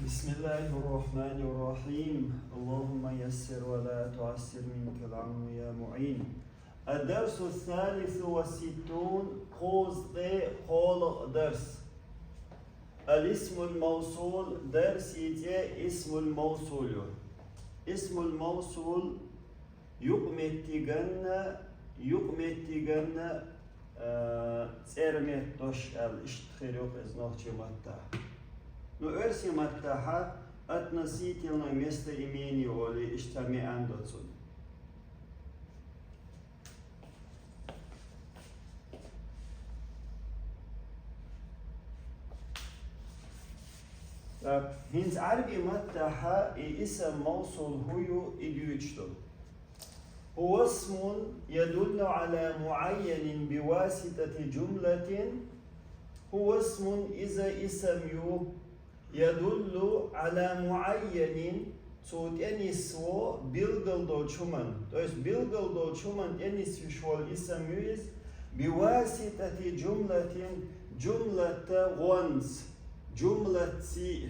بسم الله الرحمن الرحيم اللهم يسر ولا تعسر منك العون يا معين. الدرس الثالث والستون قوز قول درس الاسم الموصول درس يتي اسم الموصول اسم الموصول يقمتغن تسرمت دوش الاشتخيريوك ازنوخ متى Но Эрси Маттаха относительно местоимения или иштами андоцун. Hins عربي متاحة اسم موصول هو إديوتشتو هو اسم يدل على معين بواسطة جملة هو اسم إذا اسم يدل على معين صوت أنيسو بيلغل شومان تويس بيلغل شومان أنيس شوال اسم يوز بواسطة جملة غونس جملة سي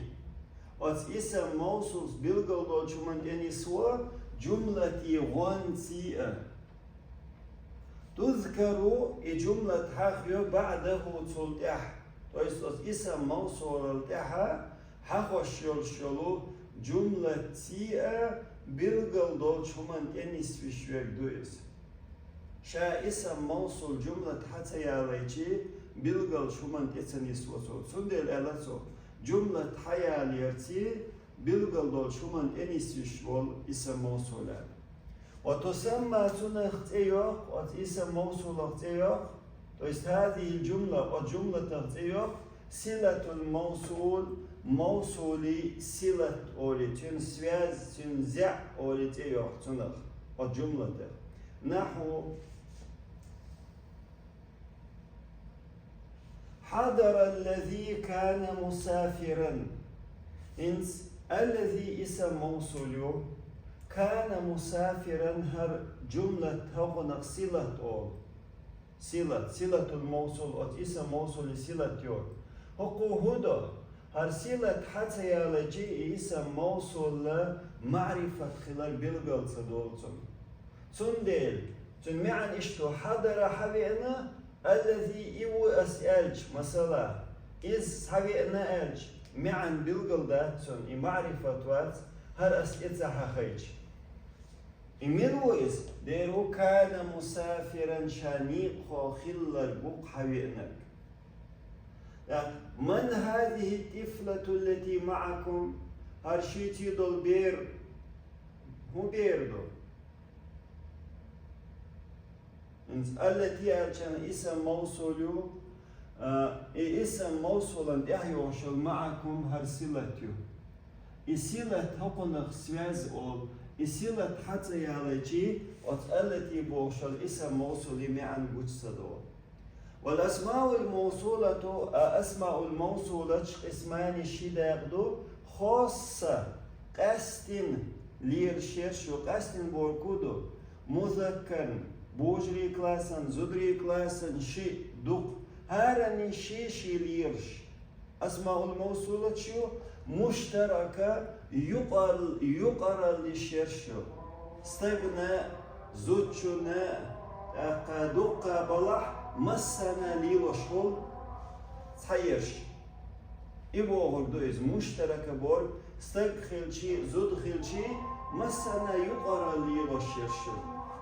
وس اسم موصول بيلغل شومان أنيسو جملة غونسي تذكر جملة حاخيو بعده صوت تويس اسم موصول تاعها حخوش يلشلو جملة تيئة بيلغل دول شومان تنس في شويك دويس شا اسم موصول جملة حتى ياليجي بيلغل شومان تنس وصول سندل ألاتو جملة حيا ليرتي بيلغل دول شومان تنس في شوال اسم موصول وتسمى تنخت ايوك اسم موصول ايوك تويس هذه الجملة وجملة ايوك صلة الموصول موصولي صلة أوليتين سواز تنزع أوليتين تنخ الجملة نحو حضر الذي كان مسافرا إنس الذي اسم موصول كان مسافرا هر جملة هغنق صلة أول صلة الموصول اسم موصول صلة يور هكو هدو هر صلة حتى يالجي اسم موصول معرفة خلال بلغل صدولتون سندل تن معن اشتو حضر حبيئنا الذي إيو أسألج مثلا إز حبيئنا ألج معن بلغل داتون معرفة وات هر أسئلة حخيج إميلو إز ديرو كان مسافرا شانيق خلال بوق حبيئنك من هذه الطفلة التي معكم؟ هرشيتي دول بير هو بيردو التي أرشان اسم موصول اسم موصولا يحيوشل معكم هرسلتيو إسيلة هقنق سواز أول إسيلة حتى يالجي التي بوشل اسم موصول معن بوجسدو والأسماء الموصولة أسماء الموصولة اسمان شداغدو خاصة قستن ليرشيش قستن بوركودو مذكر بوجري كلاسن زدري كلاسن شي دوق هارني شي ليرش أسماء الموصولة شو مشتركة يقرر للشرشو استغنى زوتشنا قدوق بلح مسنا ليلو شغل تحيرش إبو غردو إز مشترك بور استغخلشي زدخلشي مسنا يقرا ليلو شرشو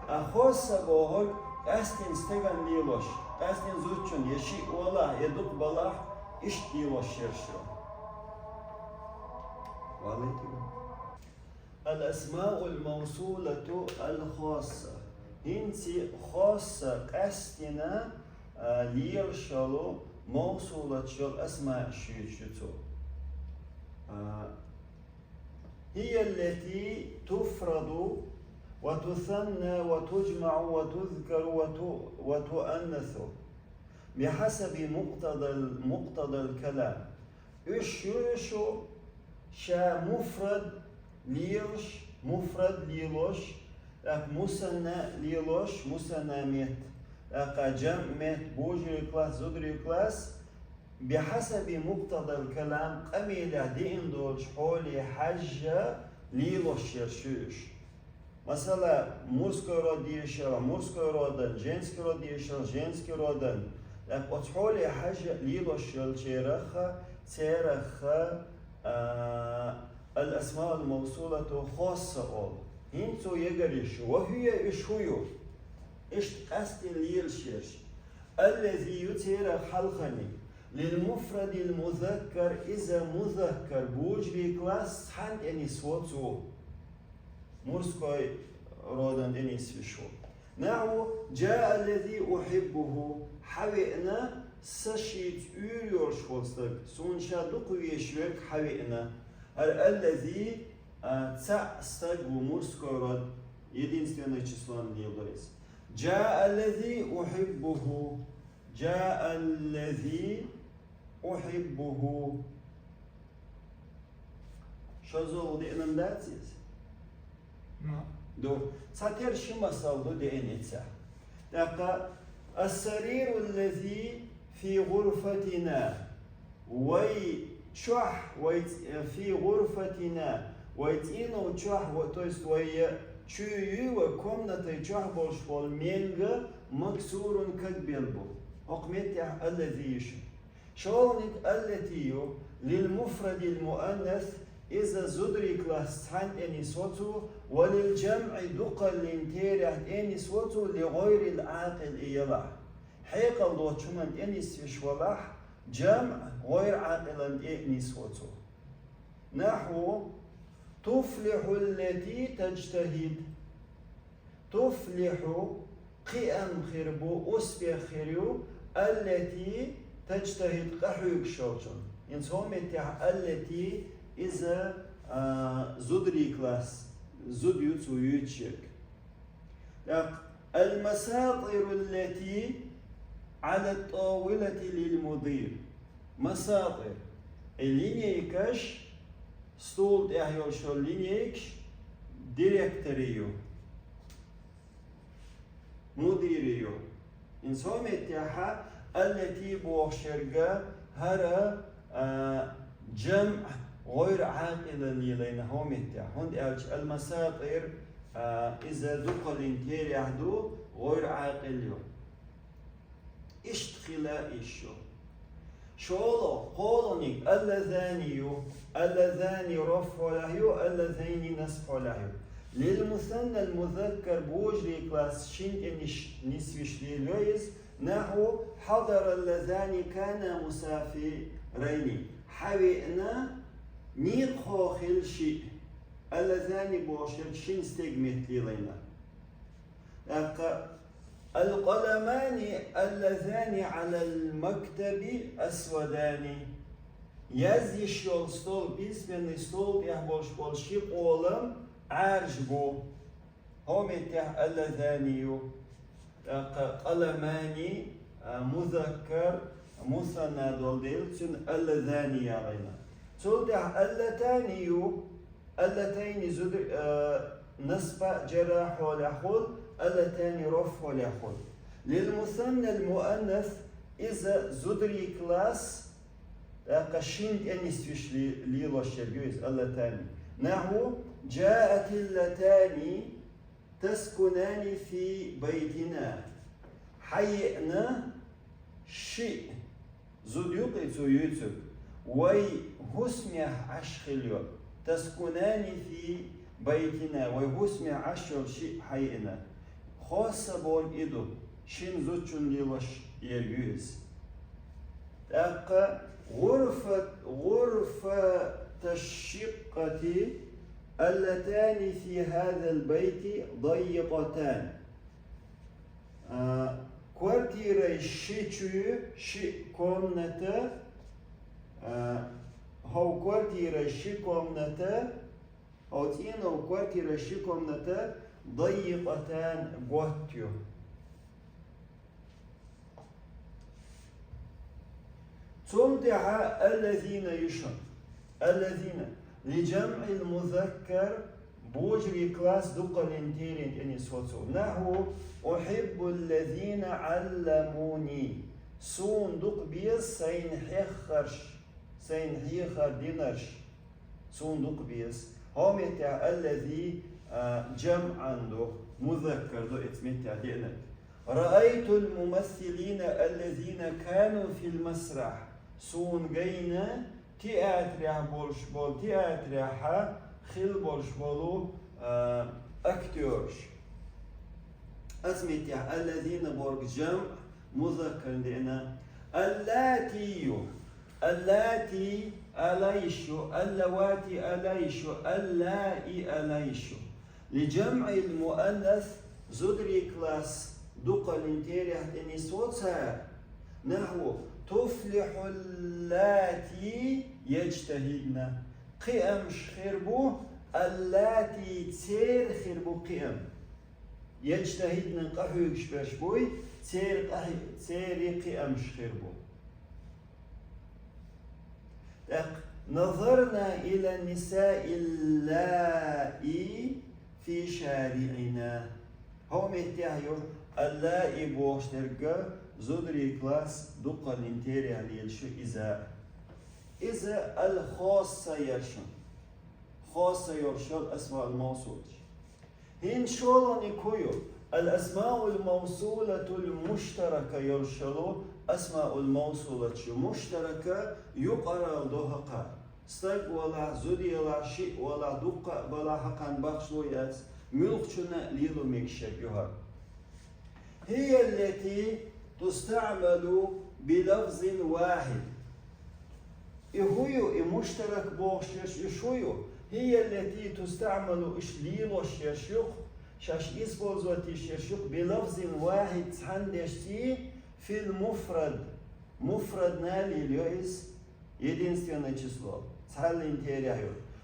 أخوصا بوغر أستين استغن ليلوش أستين زوتشون يشي ولا يدوق بلاح إش ليلو شرشو الأسماء الموصولة الخاصة هنتي خاصة قستنا ليرشلو موصولة شل أسماء شيشتو هي التي تفرد وتثنى وتجمع وتذكر وتؤنث بحسب مقتضى الكلام إشيشو شا مفرد ليرش مفرد ليلوش مثنى ليلوش مثنى ميت جمع ميت بوجري كلاس زدري كلاس بحسب مقتضى الكلام قميلة دين دولش حولي حاجة ليلو الشرشوش مثلا مورسكي رود ديشل مورسكي رودن جينسكي رود ديشل جينسكي رودن حولي حاجة ليلو الشرشيرخة تيرخة الأسماء الموصولة خاصة أول هنتو يقريش وهي إشهيو إشت أستي ليل شيرش الذي يتير خلقني للمفرد المذكر إذا مذكر بوجري كلاس حان يعني سوتو مورسكوي رودن يعني سوشو نحو جاء الذي أحبه حوئنا سشيت يوريور شولستك سونشا دقو يشوك حوئنا الذي تأستك مورسكوي رود единственное число не является جاء الذي أحبه جاء الذي أحبه شو زول دي إننداتيز؟ دو ساتير شما صالدو دي إنيتسا لقى السرير الذي في غرفتنا ويشح في غرفتنا ويتينو شح وتويست وي чую комнатой чахбош фол менга максурун как белбу أقمتع الذي يشو شغلنك التي للمفرد المؤنث إذا زدري كلاس حان أني صوتو وللجمع دقل لنتيرح أني صوتو لغير العاقل إيلاح حيق الله شمن أني سيشولاح جمع غير عاقلا أني صوتو نحو تفلح التي تجتهد تفلح قيام خربو أسبيع خيريو التي تجتهد قحوك شوشن إنسان التي إذا زدري كلاس زديوت ويوتشيك المساطر التي على الطاولة للمدير مساطر اللينيكش stol ehjol šol linijekš direktoriju مديريو إنسان متاحة التي بوشرجة هرا جمع غير عاقل لينا هم متاح هند المساطر إذا دخل انتير يحدو غير عاقل يوم اشتخلا إيشو شولو قولنك اللذان رفع له اللذين نصف له للمثنى المذكر بوجري كلاس شين نسويش ليلويز نحو حضر اللذان كان مسافرين حوئنا نيقو خل شيء اللذان بوشر شين استجمت لينا القلمان اللذان على المكتب أسودان يزيش يولستول بيسمن ستول يحبوش بولشي قولم عارج بو هم يتح اللذانيو قلماني مذكر مثنى دولديل تن اللذاني علينا تولدح اللتانيو اللتين زدر نصب جراح ولحول اللتان رفع ولحول للمثنى المؤنث إذا زدري كلاس قشنت أنيسوش ليلو الشرجوز اللتان نحو جاءت اللتان تسكنان في بيتنا حيئنا شيء زديوق يتسويتك وي هسمع عشخليو تسكنان في بيتنا وي هسمع عشر شيء حيئنا خاصة بول إدو شين زوتشن ليلوش يرجوز تأقى غرفة الشقة اللتان في هذا البيت ضيقتان كوارتيرا شيتشو شي كومنتا هو كوارتيرا شي كومنتا أو تينو كوارتيرا شي كومنتا ضيقتان بوتيو تمتع الذين يشن الذين لجمع المذكر بوجري كلاس دقل انتيرين اني صوتو نحو أحب الذين علموني سون دوق بيز سين حيخر دينرش سون دوق بيز هو متى الذي جمع عنده مذكر دو اتمتع دينك رأيت الممثلين الذين كانوا في المسرح سون جينا تياتريح بولش بول تياتريح خيل بولش بولو اكتورش اسمتع الذين بورك جمع مذكر دينا اللاتي أليشو اللواتي أليشو اللائي أليشو لجمع المؤنث زدري كلاس دوقا لنتيريح تنسوتها نحو تفلح اللاتي يجتهدن قيم خربو اللاتي تسير خربو قيم يجتهدن قحوك شبشبوي تسير قيم خربو نظرنا إلى النساء اللائي في شارعنا هو متاعيو اللائي بوشترقى زودري كلاس دقا الانتيري على الشو إذا الخاصة يرشن خاصة يرشل أسماء الموصول هين شولون يكويو الأسماء الموصولة المشتركة يرشلو أسماء الموصولة مشتركة يقرأ دوهقا استق ولا زودي ولا شيء ولا دقة ولا حقان بخشويات ملقشنا ليلو مكشب يهر هي التي تستعمل بلفظ واحد إهويو مشترك بوشيش إشويو هي التي تستعمل إشليلو شيشيق شاش إسبوزوتي شيشيق بلفظ واحد عندشتي في المفرد مفرد نالي ليس единственное число تعال انتيريح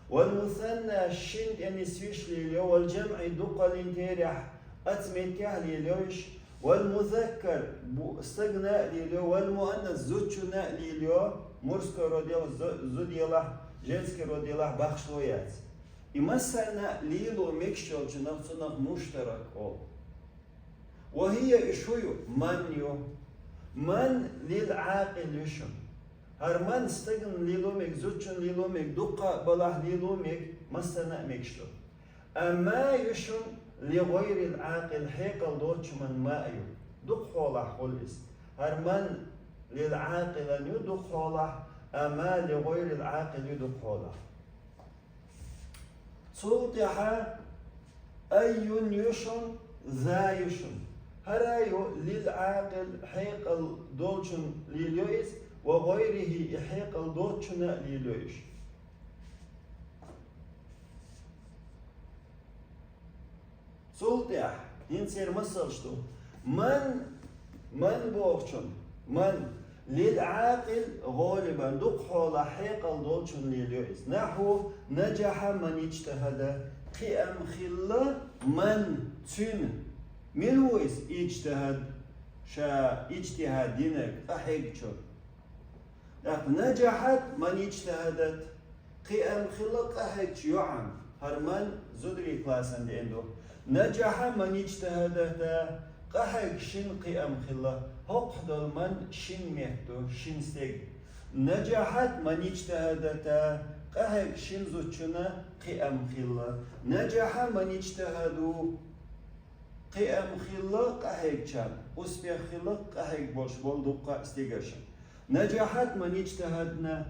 والمثنى شنت أني سويش ليليو والجمع دقة الانتيريح أتمتيح ليليوش والمذكر استغناء ليليو والمؤنث زوجنا ليليو мужской родил зудила женский родила бахшлоят и مثلا ليلو مكشل جنبتنا مشترك أو وهي إشويو من للعاقل يشم هرمان استغن ليلومك زوجن ليلومك دقة بلاه ليلومك مثلا مكشل أما يشم لغير العاقل حيقل دوتش من مايو دق حوله حوليس هرمان للعاقل أن يدق حوله أما لغير العاقل يدق حوله صوتها أي يشم ذا يشم هرايو للعاقل حيقل دوتشن ليلويس وغيره حيقل دوتشن ليلويش صوتها ينسير مسلشتو من بوغشن من للعاقل غالبا دق حول حيقل دوتشن ليلويس نحو نجح من اجتهد قيام خلا من تن ملويس اجتهد شا اجتهادينك احيقشن نجحت من اجتهدت قيام خلق احيقش يعم هرمان زدري كلاسن دي اندو نجح من اجتهدت قحق شن قيام خلا هقدر من شن مهدو شن سيج نجحت من اجتهدت قحق شن زوجنا قيام خلا نجح من اجتهدوا قيام خلا قحق شان أسبيع خلا قحق بولش بول دقة استيجاشن نجحت من اجتهدنا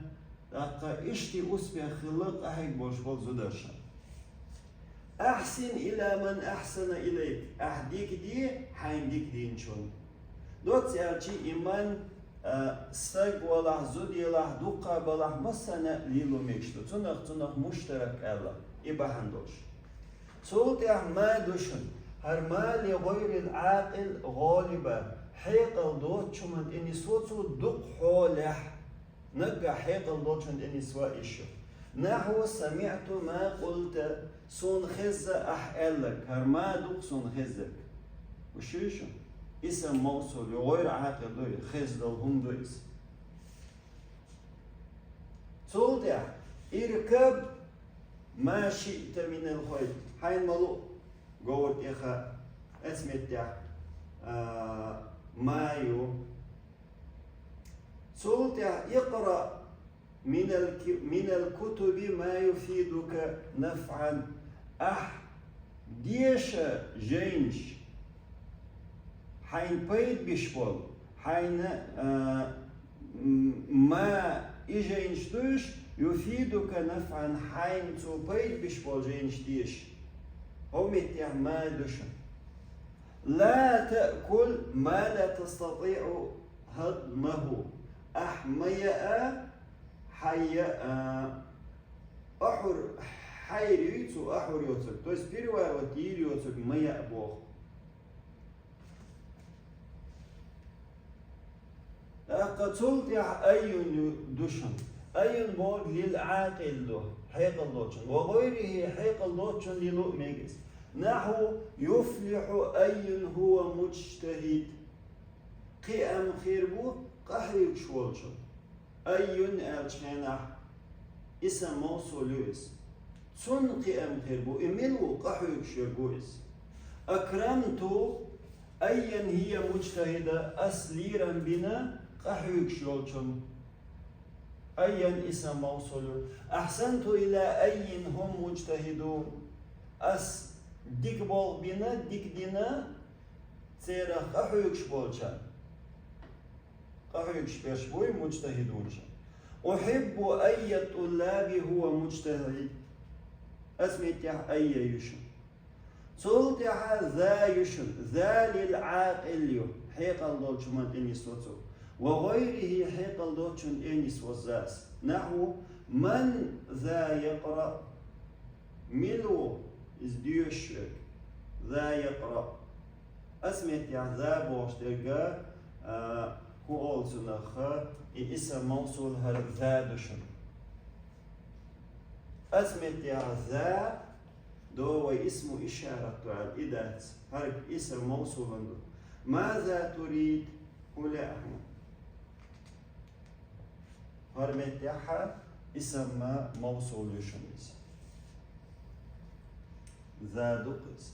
دقة اشتي أسبيع خلا قحق بولش بول زوداشن أحسن إلى من أحسن إليك أهديك دي حينديك دين شون دوت سألتي إيمان استق ولا زودي لا دقة بلا مسنا ليلو ميكشتو تنق مشترك ألا إبهندوش صوت ما دوشن هر ما لغير العاقل غالبا حيقل دوت شمن إني صوتو دق حولح نقع حيقل دوت شمن إني سوا إيشو نحو سمعت ما قلت سون خزة أحقلك هرما دوق سون خزك وشيشو اسم موصول غير عاقل دوي خز دلهم دويس صوتع اركب ما شئت من الخيل حين ملو قوت إخا اسمتع مايو صوت اقرأ من الكتب ما يفيدك نفعا. ديش جينش حين بيت بيشبول حين ما إجينش دوش يفيدك نفعا حين تو بيت بيشبول جينش ديش هم ما دوشن. لا تأكل ما لا تستطيع هضمه. ميأ حيا حيريتو أحوريوتك تو есть переводить ميأ بوخ. قتلت أي دوشن أي بوغ للعاقل دو حيقل دوشن وغيره حيقل دوشن للؤمنيس نحو يفلح أي هو مجتهد قيام خيربو قحريك شوالشن أي ألشينح اسم موصوليس سن قيام خيربو إملو قحريك شيربويس أكرمت أيا هي مجتهدة أسليرا بنا قحريك شوالشن أيا اسم موصول. أحسنت إلى أي هم مجتهدون أس ديك بول بنا ديك دينا تيرا قحريك شوالشن قحريك شبوي مجتهدون. أحب أي طلاب هو مجتهد أسميت أي يشن صلت ذا يشن ذا للعاقل حيقل دوتش من إنيس وتو وغيره حيقل دوتش من إنيس وزاس نحو من ذا يقرأ ملو إزديوشك ذا يقرأ أسميت ذا بوشترقا هو also نخا اسم موصول هر ذا دوشن أسميت ذا دو اسم إشارة على الإداة هر اسم موصول عنده. ماذا تريد؟ هو لا أحمد هرمت اسم موصول يشمس ذا دقس.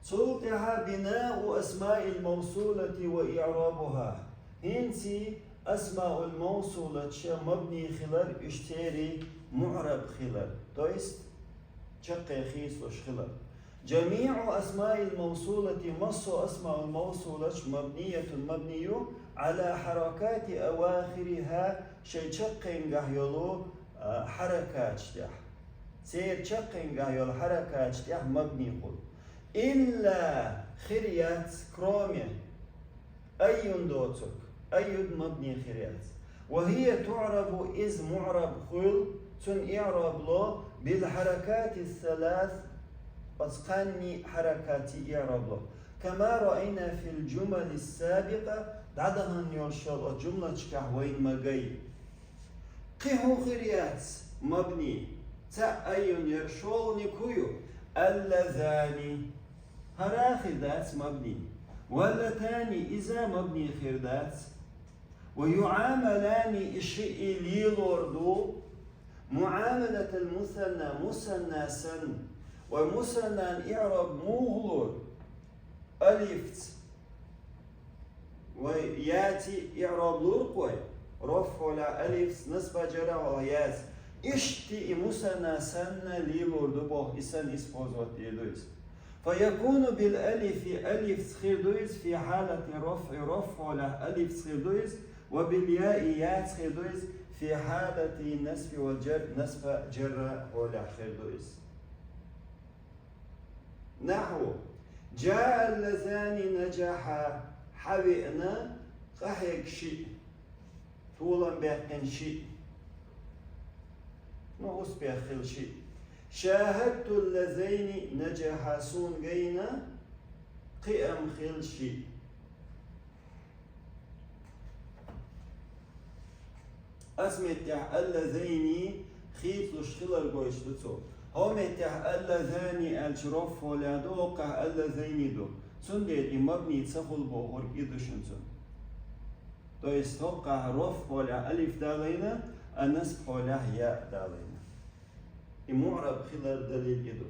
صوتها بناء أسماء الموصولة وإعرابها هنسي أسماء الموصولة مبني خلال اشتري معرب خلال تويست شقي خيسوش خلال. جميع أسماء الموصولة مصو أسماء الموصولة مبنية على حركات أواخرها شيء شقين قهيلو حركات شتح سير شقين قهيلو حركات شتح مبني قل إلا خريات كرومي أي دوتك أي مبني خريات وهي تعرب إذ معرب خل تن إعراب له بالحركات الثلاث أتقني حركات إعراب له كما رأينا في الجمل السابقة بعدها نيوشل الجملة كهوين مجي قه خريات مبني تا أي يرشول نكويو اللذان هراخر ذات مبني واللتان إذا مبني خردات ويعاملان إشيء ليلوردو معاملة المثنى مثنى سن ومثنى إعراب مغلور ألفت وياتي إعراب لورقوي رفع على ألف نسبة جرى ويات إشتي مثنى سن ليلوردو بوه إسان إسبوزوت يدويس فيكون بالألف ألف سخيردويس في حالة رفع على ألف سخيردويس وبالياء ياء سخيردويس في حالة نسب والجر نسب جر ولا خيردويس. نحو جاء اللذان نجحا حبئنا قحيك شيء طولا بيقن شيء نغس بيخل شيء شاهدت اللذين نجحا سون جينا قيم خل شيء أسمت اللذين خيط لشخلر قويش لتو هم اللذان الشرف ولا دوقع اللذين دو سندت مبني تسخل بوهر إدوشن سن تو يستوقع رف ولا ألف دالينا النسب ولا ياء دالينا المعرب خلال دليل إدو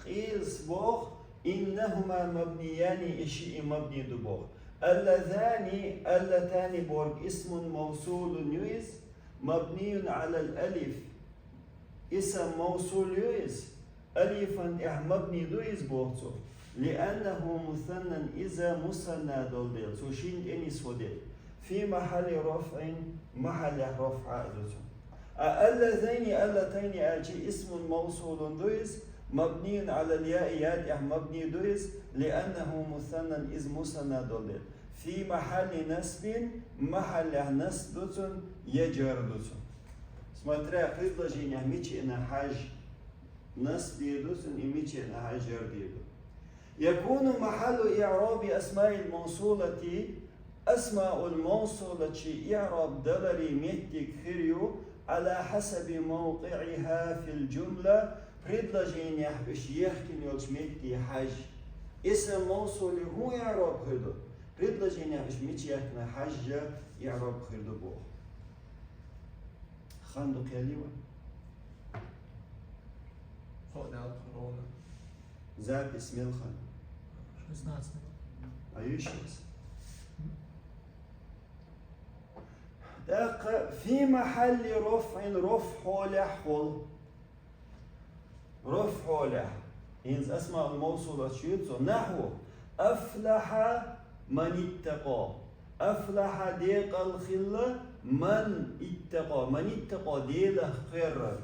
قيل سبوخ إنهما مبنيان إشي مبني دبوخ اللتان بورج اسم موصول يوز مبني على الألف اسم موصول يوز ألفا مبني دويز بورتو لأنه مثنى إذا مثنى دولديل سوشين إنيس وديل في محل رفع محل رفع دوتو اللتين أجي اسم موصول دويز مبني على الياء ياد مبني دويز لأنه مثنى إذ مثنى دولديل في محل نسب محل نسب دوتو يجر دوتو سمعترا قيد لجين يهميتي إن حاج نسب دوتو يميتي إن حاج جر ديدو يكون محل إعراب أسماء الموصولة أسماء الموصولة إعراب دلري ميتك خيريو على حسب موقعها في الجملة بريدلاجين يحبش يحكي يولش ميتي حاج اسم موصول هو إعراب خيردو بريدلاجين يحبش ميتي يحكي حاج إعراب خيردو بو خاندو كاليوان فوق ده كورونا ذات اسم الخان شو اسمها أيوشيس في محل رفع لحول رفع لح إنز أسماء الموصولة شيوتو نحو أفلح من اتقى أفلح ديق الخلة من اتقى ديله خير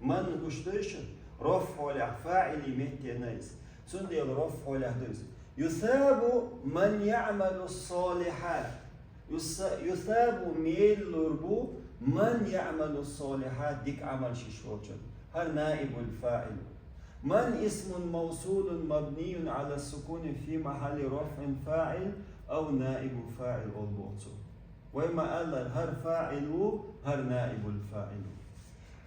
من كشتيش رفع لح فاعل مهتي نايس سنديل رفع لح دوز يثاب من يعمل الصالحات يثاب ميل لربو من يعمل الصالحات ديك عمل شيشوجن هل نائب الفاعل من اسم موصول مبني على السكون في محل رفع فاعل أو نائب فاعل البوتو وما قال هر فاعل هر نائب الفاعل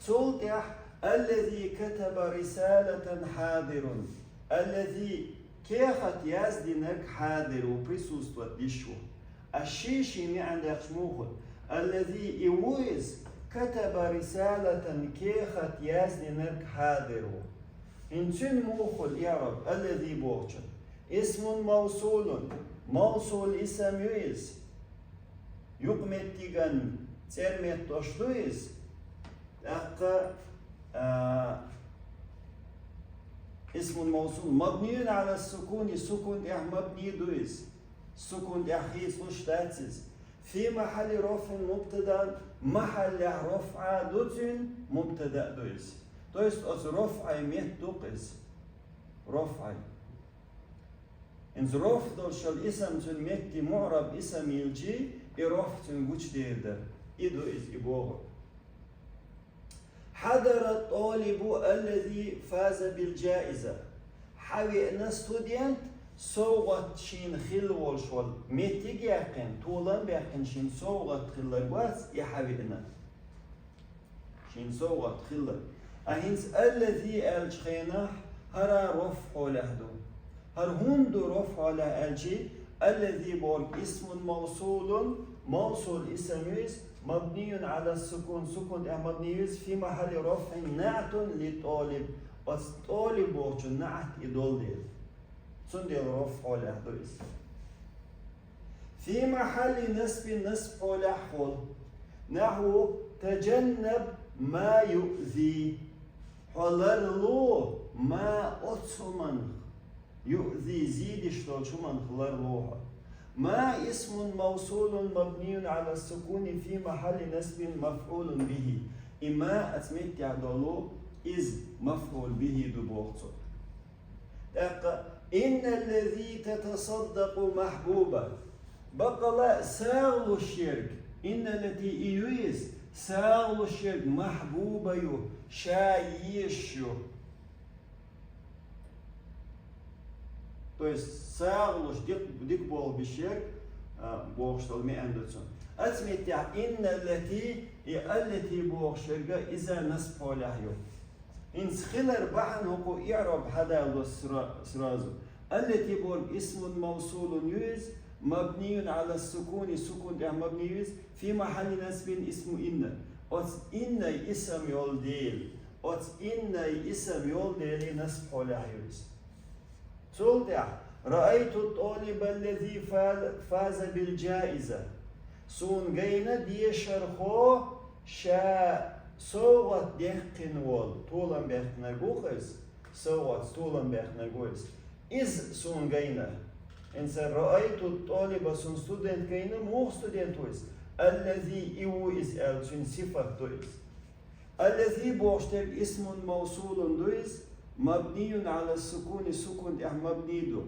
تلتح الذي كتب رسالة حاضر الذي كيخت يزدنك حاضر وبريسوس وديشو الشيشي عندك شموخ الذي يوز كتب رسالة كيخت يزدنك حاضر إنسان موخل يعرف الذي بوغشن اسم موصول اسم يوز يقمت تيغن ترمت تشلوز اسم موصول مبني على السكون سكون مبني دويز سكون يحيي سلوشتاتس في محل رفع مبتدا محل رفع دوتين مبتدا دويز دويز از رفع ميت دوقز رفع إن رفع دولش الاسم تنميتي معرب اسم يلجي رفع تنوش ديردر إدو إز إبوغ حضر الطالب الذي فاز بالجائزة حوي أن ستوديانت صوغت شين خلول شوال ميتيج يقين طولان بيقين شين صوغت خلال واس يحوي أنا شين صوغت خلال أهينس الذي الشخينه هرا رفع لهدو هر هندو رفع لألجي الذي بول اسم موصول اسميز مبني على السكون سكون مبنيز في محل رفع نعت لطالب والطالب وقت نعت إدول ديل سندل رفع لحدوز في محل نسب لحول نحو تجنب ما يؤذي حلرلو ما أتسمن يؤذي زيد شتوشمن حلرلوها ما اسم موصول مبني على السكون في محل نسب مفعول به إما أتمت يعدلو إذ مفعول به دبوغتو إن الذي تتصدق محبوبة بقى ساغل الشرك إن التي إيويز ساغل الشرك محبوبة يو شايشو то есть саглуш дик бол бишек بوغشتل مي أندرسون أتمتع إن التي بوغشرجا إذا نسب لحيو إن سخلر بحن هو يعرب هذا السرازو التي بول اسم موصول يوز مبني على السكون سكون مبني يوز في محل نسب اسم إن إن اسم يولديل إن اسم يولديل نسب لحيوز تولدع رأيت الطالب الذي فاز بالجائزة سون جينا دي شرخو شا صوت ديخن وول طولن بيخن جوخس صوت طولن بيخن جوخس إز سون جينا إنسان رأيت الطالب سون ستودنت جينا مو ستودنت ويس الذي إيو إز ألسون صفة دويس الذي بوشتر اسم موصول دويس مبني على السكون سكون مبني دو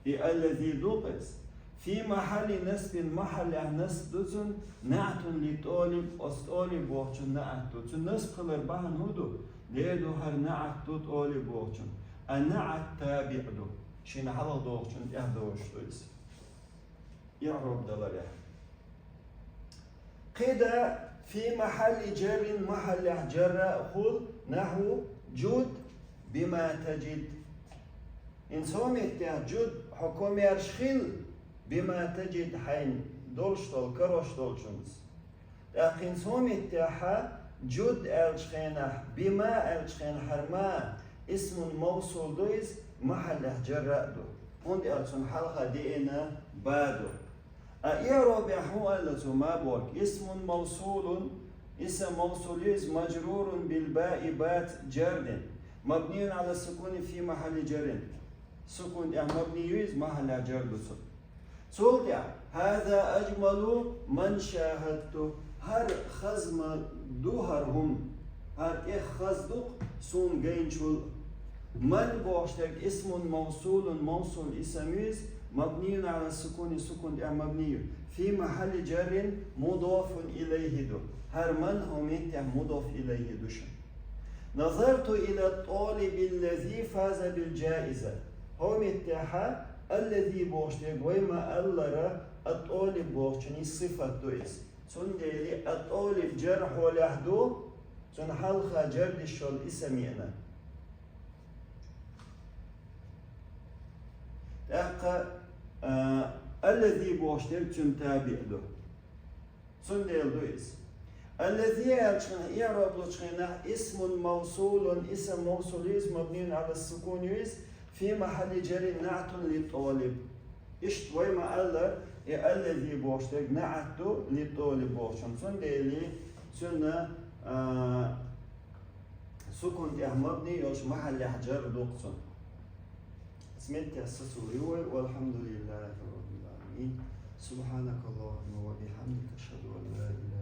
الذي دوقس في محل نسب محل نسب دوتون نعت لطالب أستالب بوشن نعت دوتون نسب خلر بحن هدو ليدو هر نعت دو طالب بوشن النعت تابع دو شين حلق دوشن يهدوش دويس يعرب دلالة قيد في محل جر محل جر خذ نحو جود بما تجد إن سومت جود حكومة يرشخل بما تجد حين دولشتول كروش دولشنز لكن سومت جود الشخينة بما الشخين حرما اسم موصول دويس محل جر دو هند ألسون حلقة دينا بادو إعراب أحوال ما بورك اسم موصول اسم موصول يز مجرور بالباء بات جر مبني على السكون في محل جر سكون مبني يز محل جر سولت هذا أجمل من شاهدته هر خزم دوهرهم هر خزدق سون جينشول من بوشتك اسم موصول اسم يز مبني على السكون سكون مبني في محل جر مضاف إليه دو هر من هم مضاف إليه دوشن نظرت إلى الطالب الذي فاز بالجائزة هم اتحا الذي بوشتك وما ألر الطالب بوشتني صفة دويس سندلي الطالب جرح ولحدو سن حلقة جرد الشول اسمينا الذي بوشتر تابع له سندل دويس الذي يعرب لشخنا اسم موصول اسم موصول مبني على السكون في محل جر نعت للطالب اشت وما الله الذي بوشتر نعت للطالب بوشن سندل سنة سكون مبني يوش محل جر دوقسن سمعت السسوري والحمد لله رب العالمين سبحانك اللهم وبحمدك أشهد أن لا إله